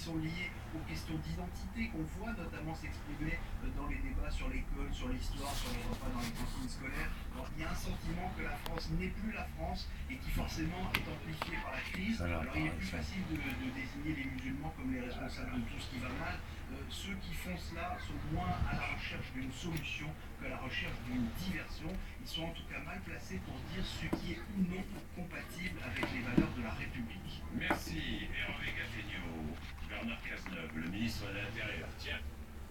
sont liées aux questions d'identité qu'on voit notamment s'exprimer dans les débats sur l'école, sur l'histoire, sur les repas dans les cantines scolaires. Bon, il y a un sentiment que la France n'est plus la France et qui forcément est amplifié par la crise. Alors il est plus facile de désigner les musulmans comme les responsables de tout ce qui va mal. Ceux qui font cela sont moins à la recherche d'une solution qu'à la recherche d'une diversion. Ils sont en tout cas mal placés pour dire ce qui est ou non compatible avec les valeurs de la République. Merci, Hervé Gattegno. Bernard Cazeneuve, le ministre de l'Intérieur, tiens,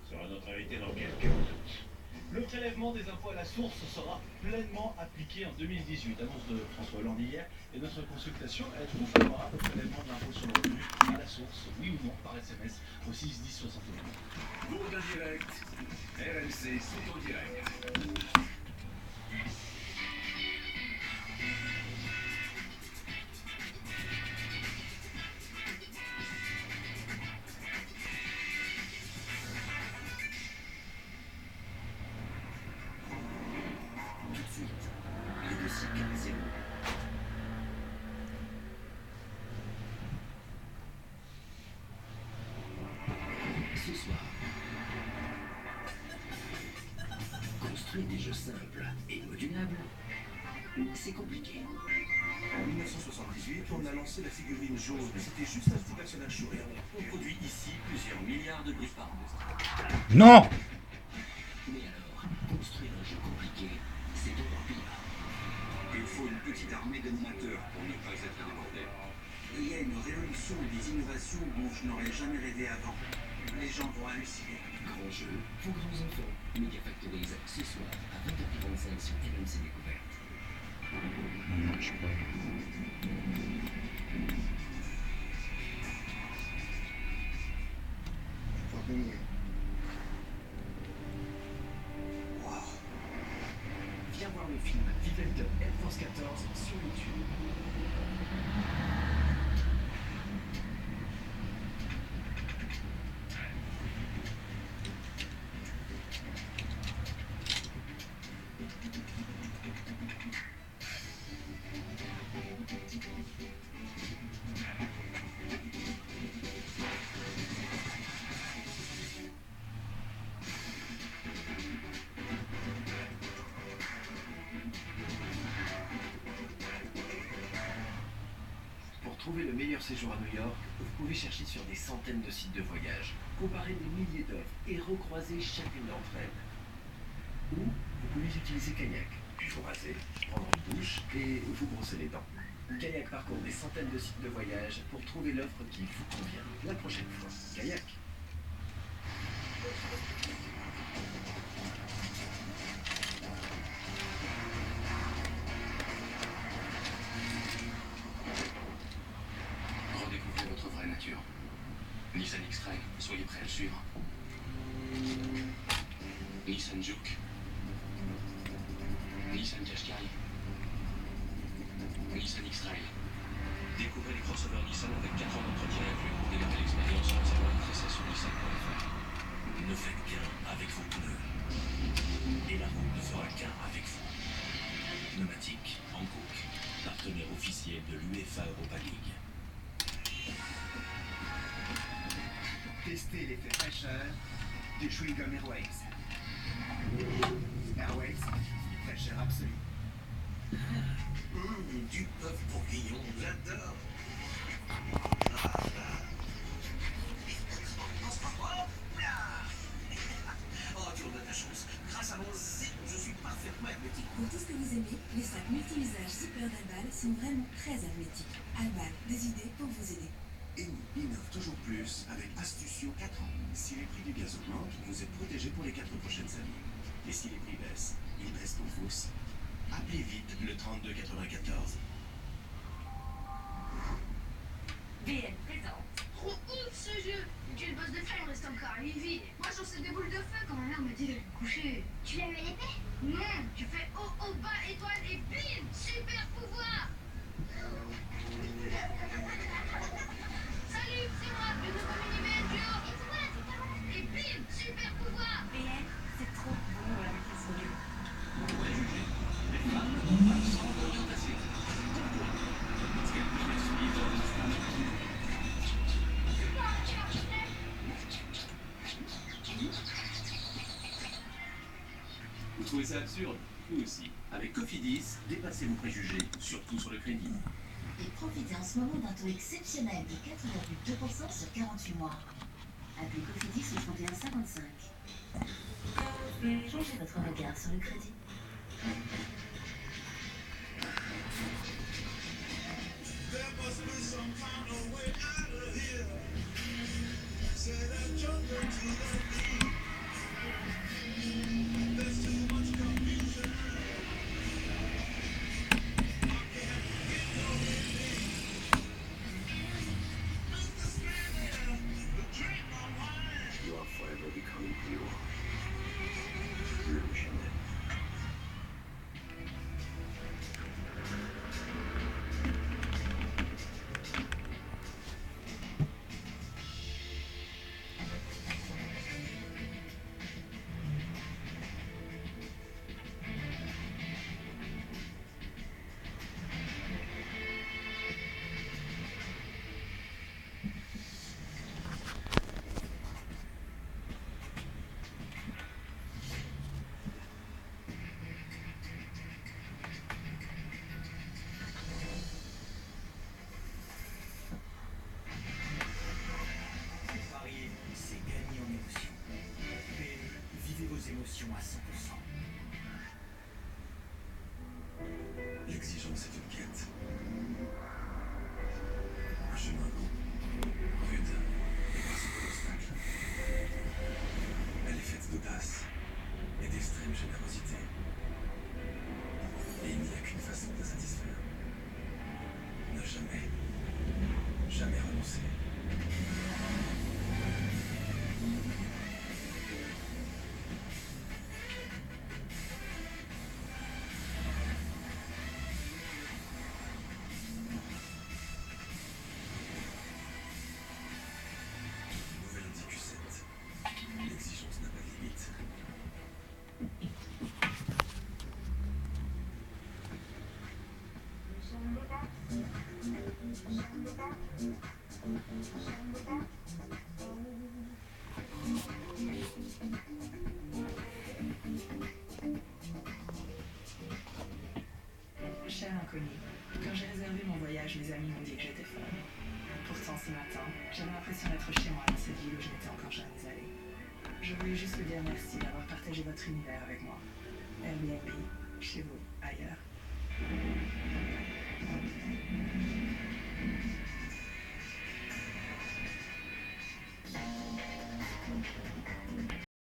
sera notre invité dans quelques minutes. Le prélèvement des impôts à la source sera pleinement appliqué en 2018, annonce de François Hollande hier. Et notre consultation, êtes-vous favorable au prélèvement de l'impôt sur le revenu à la source, oui ou non, par SMS au 6 10 61. Bourde direct, RMC, c'est au direct. Ce soir, construire des jeux simples et modulables, c'est compliqué. En 1978, on a lancé la figurine jaune. C'était juste un petit personnage souriant. On produit ici plusieurs milliards de briques par an. Non! Mais alors, construire un jeu compliqué, c'est encore pire. Il faut une petite armée d'animateurs pour ne pas être débordé. Il y a une révolution des innovations dont je n'aurais jamais rêvé avant. Les gens vont halluciner. Grand jeu pour grands enfants. Media Factories ce soir à 20h45 sur RMC Découverte. Non, je sais pas. Viens voir le film Vivette Air Force 14 sur YouTube. Pour trouver le meilleur séjour à New York, vous pouvez chercher sur des centaines de sites de voyage, comparer des milliers d'offres et recroiser chacune d'entre elles. Ou vous pouvez utiliser Kayak, puis vous raser, prendre une douche et vous brosser les dents. Kayak parcourt des centaines de sites de voyage pour trouver l'offre qui vous convient la prochaine fois. Kayak. Redécouvrez votre vraie nature. Nissan X-Trail, soyez prêts à le suivre. Nissan Juke. Nissan Qashqai. Nissan X-Trail. Découvrez les crossovers Nissan avec 4 ans d'entretien inclus. Démarrez l'expérience en savoir l'essai sur nissan.fr. Ne faites qu'un avec vos pneus. Et la route ne fera qu'un avec vous. Pneumatique Hankook, partenaire officiel de l'UEFA Europa League. Testez l'effet fraîcheur du Chewing Gum Airways. Airways, fraîcheur absolue. Du bœuf bourguignon, j'adore. Oh, tu as de la chance. Grâce à mon zip, je suis parfaitement hermétique. Pour tout ce que vous aimez, les sacs multi-usages Zipper d'Albal sont vraiment très hermétiques. Alban, des idées pour vous aider. Eni innove toujours plus avec Astucio 4 ans. Si les prix du gaz augmentent, vous êtes protégé pour les 4 prochaines années. Et si les prix baissent, ils baissent pour vous aussi. Appelez vite le 3294. BN présente. Trop ouf ce jeu. Quel boss de fin, il reste encore à vide. Moi j'en sais des boules de feu quand ma mère m'a dit d'aller me coucher. Tu l'as eu à l'épée? Non, tu fais haut, haut, bas, étoile et bim, super pouvoir. Salut, c'est moi, le nouveau mini-BN duo. Et bim, super pouvoir. BN, c'est trop bon la maîtrise de jeu. Préjugés. Les femmes n'ont pas le sang d'orientation. Parce qu'elles peuvent suivre trouvez ça absurde? Nous aussi. Avec Cofidis, dépassez vos préjugés, surtout sur le crédit. Et profitez en ce moment d'un taux exceptionnel de 4,2% sur 48 mois. Appelez Cofidis au 3155. Changez votre regard sur le crédit. You are forever becoming who you are. Le Chanel. Parier, c'est gagner en émotion. PMU, vivez vos émotions à 100%. L'exigence est une quête. Un chemin long, rude et parsemé d'obstacles. Elle est faite d'audace et d'extrême générosité. Et il n'y a qu'une façon de la satisfaire. Ne jamais renoncer. Nouvelle Audi Q7. L'exigence n'a pas de limite. Cher inconnu, quand j'ai réservé mon voyage, mes amis m'ont dit que j'étais folle. Pourtant, ce matin, j'avais l'impression d'être chez moi dans cette ville où je n'étais encore jamais allée. Je voulais juste vous dire merci d'avoir partagé votre univers avec moi. Airbnb, chez vous, ailleurs.